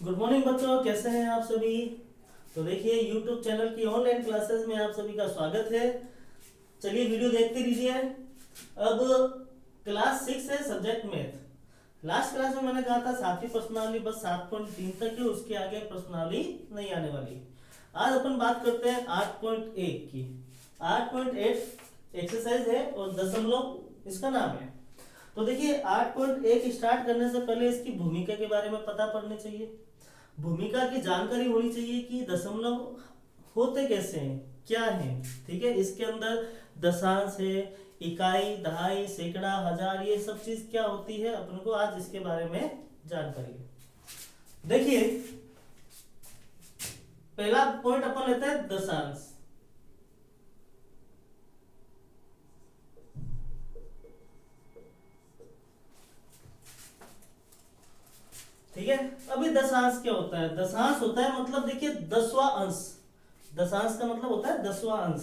Good morning बच्चों, कैसे हैं आप सभी। तो देखिए YouTube चैनल की ऑनलाइन क्लासेस में आप सभी का स्वागत है। चलिए वीडियो देखते रहिए। अब क्लास 6 है, सब्जेक्ट मैथ। लास्ट क्लास में मैंने कहा था 7वीं प्रश्नावली बस 7.3 तक है, उसके आगे प्रश्नावली नहीं आने वाली। आज अपन बात करते हैं 8.1 की। 8.8 एक्सरसाइज है और दशमलव इसका नाम है। तो देखिए 8.1 स्टार्ट करने से पहले इसकी भूमिका के बारे में पता पड़नी चाहिए। भूमिका की जानकारी होनी चाहिए कि दशमलव होते कैसे हैं, क्या हैं। ठीक है, इसके अंदर दशांश है, इकाई, दहाई, सैकड़ा, हजार, ये सब चीज क्या होती है, अपन को आज इसके बारे में जानकारी है। देखिए पहला पॉइंट अपन लेते हैं दशांश। ठीक है, अभी दशांश क्या होता है। दशांश होता है मतलब देखिए 10वां अंश। दशांश का मतलब होता है 10वां अंश,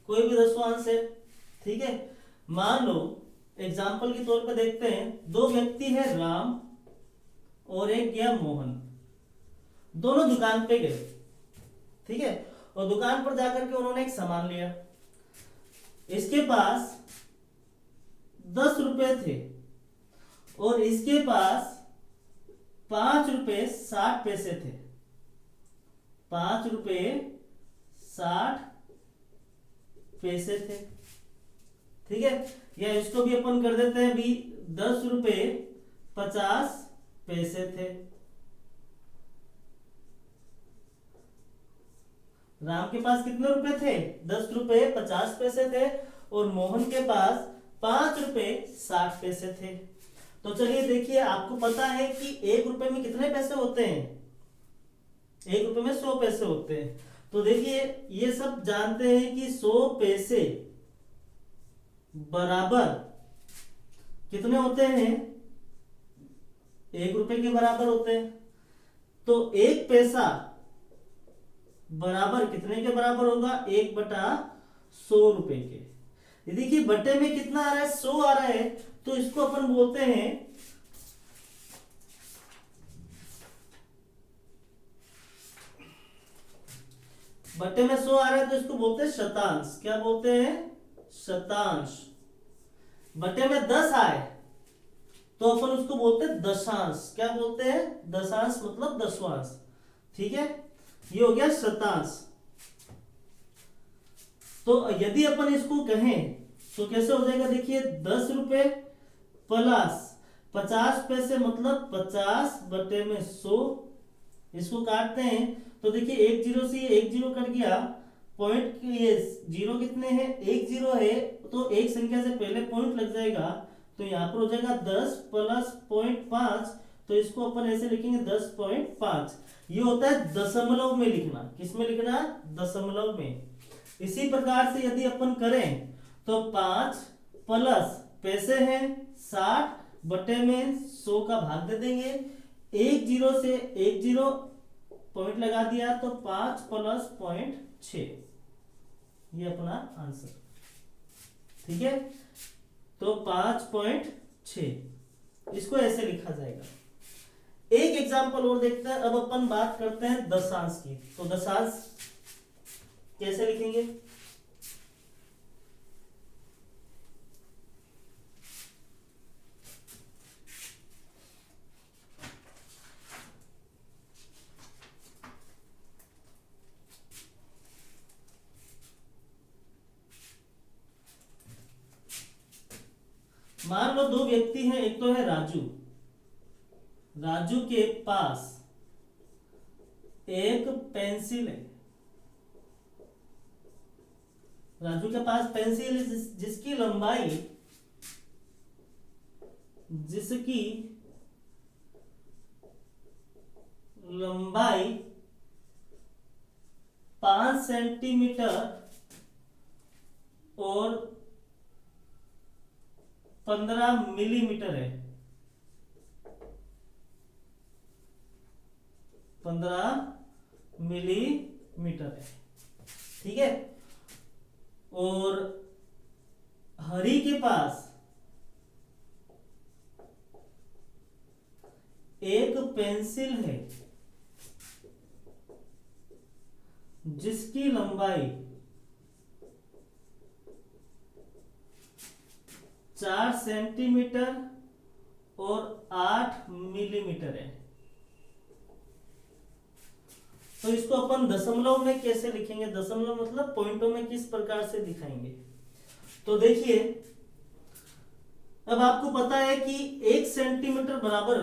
कोई भी 10वां अंश है। ठीक है, मान लो एग्जाम्पल के तौर पे देखते हैं, दो व्यक्ति है राम और एक गया मोहन। दोनों दुकान पे गए। ठीक है, और दुकान पर जाकर के उन्होंने एक सामान लिया। इसके पास 10 रुपए थे और इसके पास 5 रुपए 60 पैसे थे। 5 रुपए 60 पैसे थे। ठीक है, या इसको भी अपन कर देते हैं भी 10 रुपए 50 पैसे थे। राम के पास कितने रुपए थे, 10 रुपए 50 पैसे थे और मोहन के पास 5 रुपए 60 पैसे थे। तो चलिए देखिए, आपको पता है कि 1 रुपए में कितने पैसे होते हैं, 1 रुपए में 100 पैसे होते हैं। तो देखिए ये सब जानते हैं कि 100 पैसे बराबर कितने होते हैं, 1 रुपए के बराबर होते हैं। तो 1 पैसा बराबर कितने के बराबर होगा, 1/100 रुपए के। देखिए बट्टे में कितना आ रहा है, 100 आ रहा है, तो इसको अपन बोलते हैं बट्टे में 100 आ रहा है तो इसको बोलते हैं शतांश। क्या बोलते हैं, शतांश। बट्टे में 10 आए तो अपन उसको बोलते हैं दशांश। क्या बोलते हैं, दशांश मतलब दसवांश। ठीक है, ये हो गया शतांश। तो यदि अपन इसको कहें तो कैसे हो जाएगा, देखिए 10 रुपए प्लस 50 पैसे मतलब 50/100। इसको काटते हैं तो देखिए 1 0 से 1 0 कट गया। पॉइंट ये जीरो कितने हैं, 1 0 है तो एक संख्या से पहले पॉइंट लग जाएगा। तो यहाँ पर हो जाएगा 10 प्लस 0.5। तो इसको अपन ऐसे लिखेंगे 10.5। ये होता है दशमलव में लिखना। किस में लिखना, दशमलव में। इसी प्रकार से यदि अपन करें तो 5 प्लस पैसे हैं 60/100 का भाग दे देंगे। 1 0 से 1 0 पॉइंट लगा दिया तो 5 प्लस 0.6, ये अपना आंसर। ठीक है, तो 5.6 इसको ऐसे लिखा जाएगा। एक एग्जांपल और देखते हैं। अब अपन बात करते हैं दशांश की। तो दशांश कैसे लिखेंगे, मान लो दो व्यक्ति हैं, एक तो है राजू। राजू के पास एक पेंसिल है। राजू के पास पेंसिल है जिसकी लंबाई 5 सेंटीमीटर और 15 मिलीमीटर है। 15 मिलीमीटर है। ठीक है, और हरि के पास एक पेंसिल है जिसकी लंबाई 4 सेंटीमीटर और 8 मिलीमीटर है। तो इसको अपन दशमलव में कैसे लिखेंगे, दशमलव मतलब पॉइंटों में किस प्रकार से दिखाएंगे। तो देखिए, अब आपको पता है कि 1 सेंटीमीटर बराबर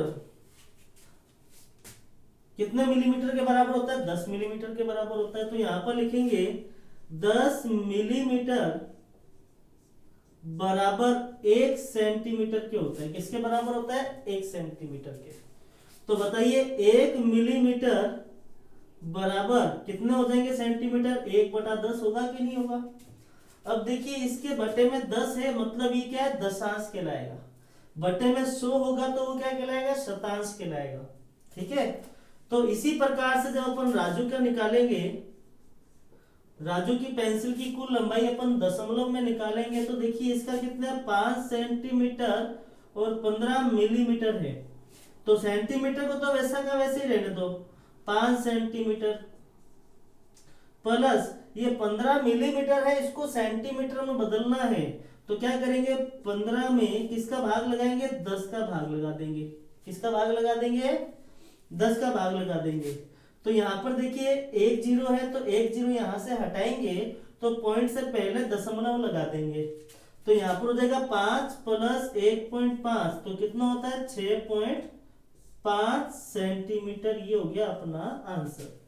कितने मिलीमीटर के बराबर होता है, 10 मिलीमीटर के बराबर होता है। तो यहां पर लिखेंगे 10 मिलीमीटर बराबर 1 सेंटीमीटर के होता है। किसके बराबर होता है, 1 सेंटीमीटर के। तो बताइए 1 मिलीमीटर बराबर कितने हो जाएंगे सेंटीमीटर, 1/10 होगा कि नहीं होगा। अब देखिए इसके बटे में 10 है, मतलब ये क्या है, दशांश कहलाएगा। बटे में 100 होगा तो वो क्या कहलाएगा, शतांश कहलाएगा। ठीक है, तो इसी प्रकार से जब अपन राजू का निकालेंगे, राजू की पेंसिल की कुल लंबाई अपन दशमलव में निकालेंगे, तो देखिए इसका कितना है, 5 सेंटीमीटर और 15 मिलीमीटर है। तो सेंटीमीटर को तो वैसा का वैसे ही रहने दो, 5 सेंटीमीटर प्लस ये 15 मिलीमीटर है, इसको सेंटीमीटर में बदलना है। तो क्या करेंगे, 15 में किसका भाग लगाएंगे, 10 का भाग लगा देंगे। किसका भाग लगा देंगे, 10 का भाग लगा देंगे। तो यहाँ पर देखिए 1 जीरो है, तो 1 जीरो यहाँ से हटाएंगे तो पॉइंट से पहले दशमलव लगा देंगे। तो यहाँ पर हो जाएगा 5 प्लस 1.5, तो कितना होता है, 6.5 सेंटीमीटर। ये हो गया अपना आंसर।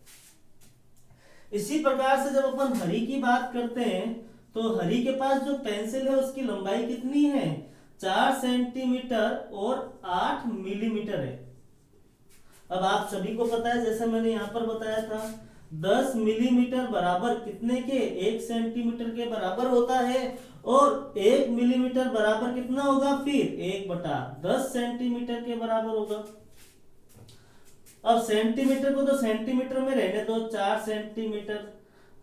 इसी प्रकार से जब अपन हरी की बात करते हैं, तो हरी के पास जो पेंसिल है उसकी लंबाई कितनी है, 4 सेंटीमीटर और 8 मिलीमीटर है। अब आप सभी को पता है, जैसे मैंने यहाँ पर बताया था, 10 मिलीमीटर बराबर कितने के, 1 सेंटीमीटर के बराबर होता है। और 1 मिलीमीटर बराबर कितना होगा, फिर 1/10 सेंटीमीटर के बराबर होगा। अब सेंटीमीटर को तो सेंटीमीटर में रहने दो, 4 सेंटीमीटर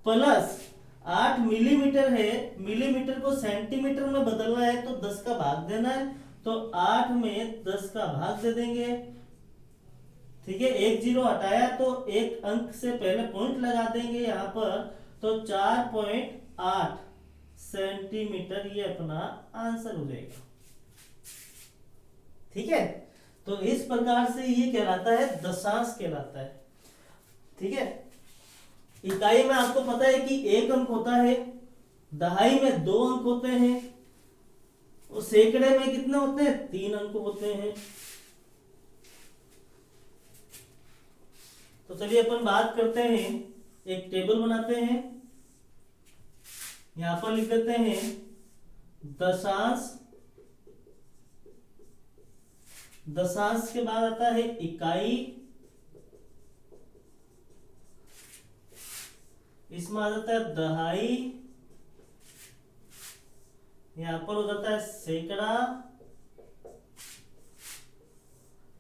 प्लस 8 मिलीमीटर है, मिलीमीटर को सेंटीमीटर में बदलना है तो 10 का भाग देना है। तो 8 में 10 का भाग दे देंगे। ठीक है, 1 जीरो हटाया तो एक अंक से पहले पॉइंट लगा देंगे यहाँ पर, तो 4.8 सेंटीमीटर ये अपना आंसर हो जाएगा। ठीक है, तो इस प्रकार से ये कहलाता है दशांश कहलाता है। ठीक है, इकाई में आपको पता है कि 1 अंक होता है, दहाई में 2 अंक होते हैं, और सैकड़े में कितने होते हैं, 3 अंक होते हैं। तो चलिए अपन बात करते हैं, एक टेबल बनाते हैं, यहां पर लिख देते हैं दशांश। दशांश के बाद आता है इकाई, इसमें आ जाता है दहाई, यहां पर हो जाता है सैकड़ा,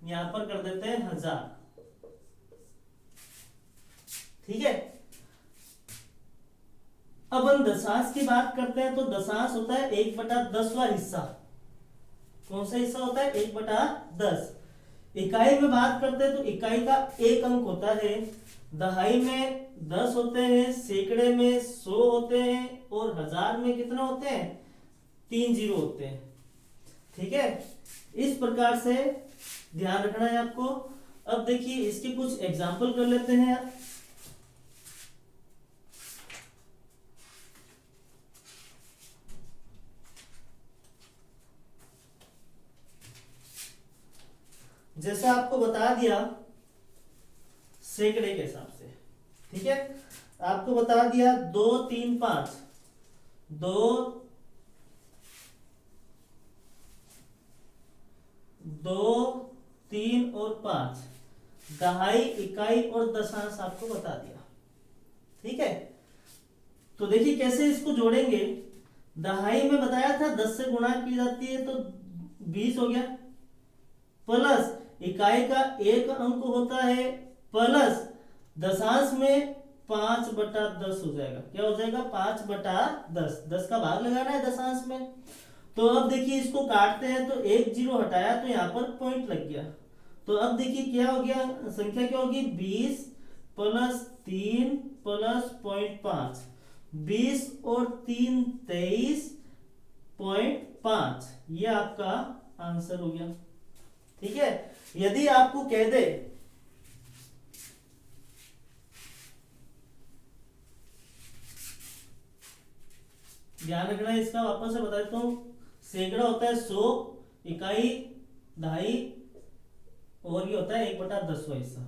यहां पर कर देते हैं 1000। ठीक है, अब हम दशांश की बात करते हैं, तो दशांश होता है 1/10वां हिस्सा। कौन सा हिस्सा होता है, 1/10। इकाई में बात करते हैं तो इकाई का 1 अंक होता है, दहाई में 10 होते हैं, सैकड़े में 100 होते हैं, और 1000 में कितना होते हैं, 3 जीरो होते हैं। ठीक है, इस प्रकार से ध्यान रखना है आपको। अब देखिए इसके कुछ एग्जाम्पल कर लेते हैं। जैसा आपको बता दिया सैकड़े के हिसाब से, ठीक है, आपको बता दिया 2 3 5, 2 3 और 5, दहाई, इकाई और दशांश आपको बता दिया। ठीक है, तो देखिए कैसे इसको जोड़ेंगे। दहाई में बताया था 10 से गुणा की जाती है तो 20 हो गया, प्लस इकाई का 1 अंक होता है, प्लस दशांश में 5/10 हो जाएगा। क्या हो जाएगा, 5/10। 10 का भाग लगाना है दशांश में। तो अब देखिए इसको काटते हैं, तो 1 जीरो हटाया तो यहाँ पर पॉइंट लग गया। तो अब देखिए क्या हो गया, संख्या क्या होगी, 20 प्लस 3 प्लस 0.5, 20 और 3 23.5, ये आपका आंसर हो गया। ठीक है, यदि आपको कह दे ध्यान रखना, इसका वापस से बता देता हूं, सैकड़ा होता है 100, इकाई दहाई, और ये होता है 1/10वां हिस्सा।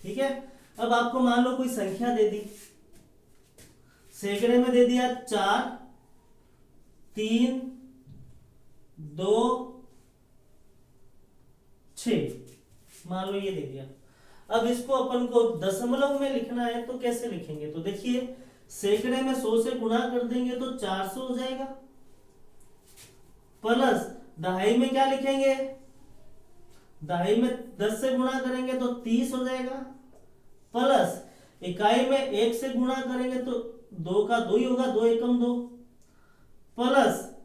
ठीक है, अब आपको मान लो कोई संख्या दे दी, सैकड़े में दे दिया 4, 3, 2, 6, मान लो ये दे दिया। अब इसको अपन को दशमलव में लिखना है तो कैसे लिखेंगे? तो देखिए, सैकड़े में 100 से गुणा कर देंगे तो 400 हो जाएगा, प्लस दहाई में क्या लिखेंगे? दहाई में 10 से गुणा करेंगे तो 30 हो जाएगा, प्लस इकाई में 1 से गुणा करेंगे तो 2 का 2 ही होगा, 2 एकम 2, प्लस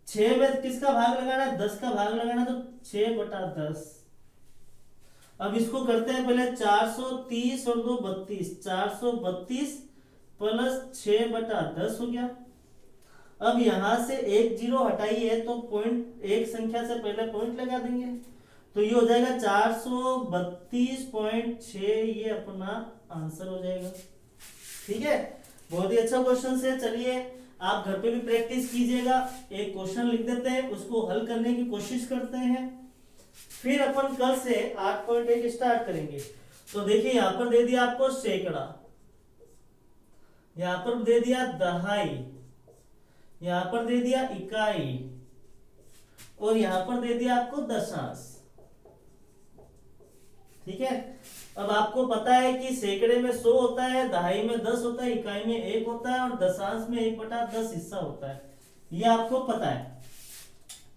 6 में किसका भाग लगाना है? 10 का भाग लगाना, तो 6/10। अब इसको करते हैं पहले 430 और 2 32, 432 प्लस 6/10 हो गया। अब यहां से एक जीरो हटाइए तो पॉइंट, एक संख्या से पहले पॉइंट लगा देंगे, तो ये हो जाएगा 432.6, ये अपना आंसर हो जाएगा। ठीक है, बहुत ही अच्छा क्वेश्चन है। चलिए आप घर पे भी प्रैक्टिस कीजिएगा। एक क्वेश्चन लिख देते हैं, उसको हल करने की कोशिश करते हैं, फिर अपन कल से 8.1 स्टार्ट करेंगे। तो देखिए, यहां पर दे दिया आपको सैकड़ा, यहां पर दे दिया दहाई, यहां पर दे दिया इकाई, और यहां पर दे दिया आपको दशांश। ठीक है, अब आपको पता है कि सैकड़े में 100 होता है, दहाई में 10 होता है, इकाई में 1 होता है, और दशांश में 1/10 हिस्सा होता है, ये आपको पता है।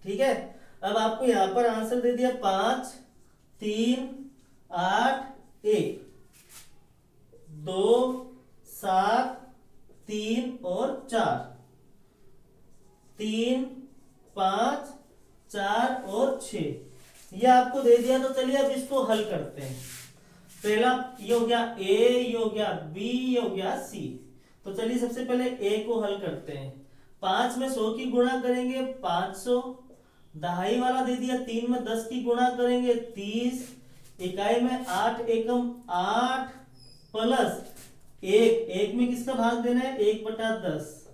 ठीक है, अब आपको यहां पर आंसर दे दिया 5, 3, 8, 1, 2, 7, 3 और 4, 3, 5, 4 और 6, ये आपको दे दिया। तो चलिए अब इसको हल करते हैं। पहला ये हो गया ए, ये हो गया बी, ये हो गया सी। तो चलिए सबसे पहले ए को हल करते हैं। 5 में 100 की गुणा करेंगे 500, दहाई वाला दे दिया 3 में 10 की गुणा करेंगे 30, इकाई में 8 एकम 8, प्लस 1 में किसका भाग देना है? 1/10।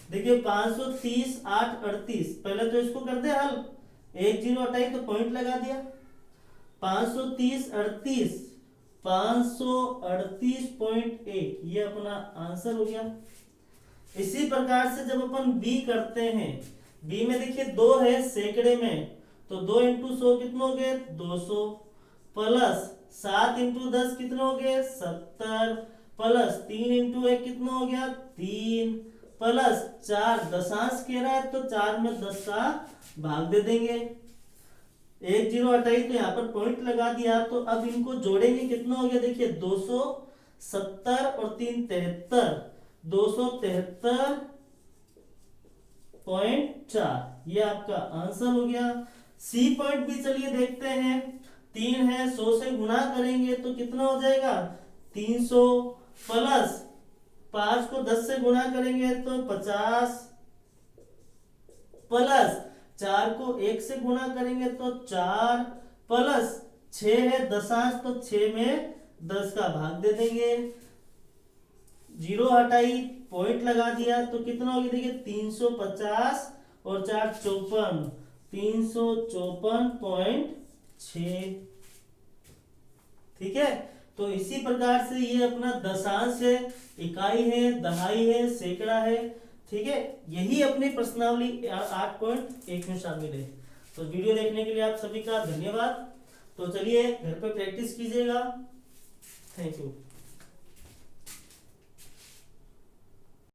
देखिए 530, 8, 38, पहले तो इसको कर दे हल, एक जीरो हटाई तो पॉइंट लगा दिया, 530, 38, 538.1, ये अपना आंसर हो गया। इसी प्रकार से जब अपन बी करते हैं, बी में देखिए 2 है सैकड़े में, तो 2 × 100 कितने हो गए? 200, प्लस 7 × 10 कितने हो गए? 70, प्लस 3 × 1 कितना हो गया? 3, प्लस 4, दशांश कह रहा है तो 4 में 10 का भाग दे देंगे, एक जीरो हटाई तो यहाँ पर पॉइंट लगा दिया। तो अब इनको जोड़ेंगे, कितना हो गया? देखिए 270 और 3 73, 273.4, ये आपका आंसर हो गया। सी पॉइंट भी चलिए देखते हैं। 3 है, 100 से गुणा करेंगे तो कितना हो जाएगा? 300, प्लस 5 को 10 से गुणा करेंगे तो 50, प्लस 4 को 1 से गुणा करेंगे तो 4, प्लस 6 है दशांश, तो 6 में 10 का भाग दे देंगे, जीरो हटाई पॉइंट लगा दिया तो कितना हो गया? देखिए 350 और 4 54, 354.6। ठीक है, तो इसी प्रकार से ये अपना दशांश है, इकाई है, दहाई है, सैकड़ा है। ठीक है, यही अपनी प्रश्नावली 8.1 में शामिल है। तो वीडियो देखने के लिए आप सभी का धन्यवाद। तो चलिए घर पे प्रैक्टिस कीजिएगा। Thank you.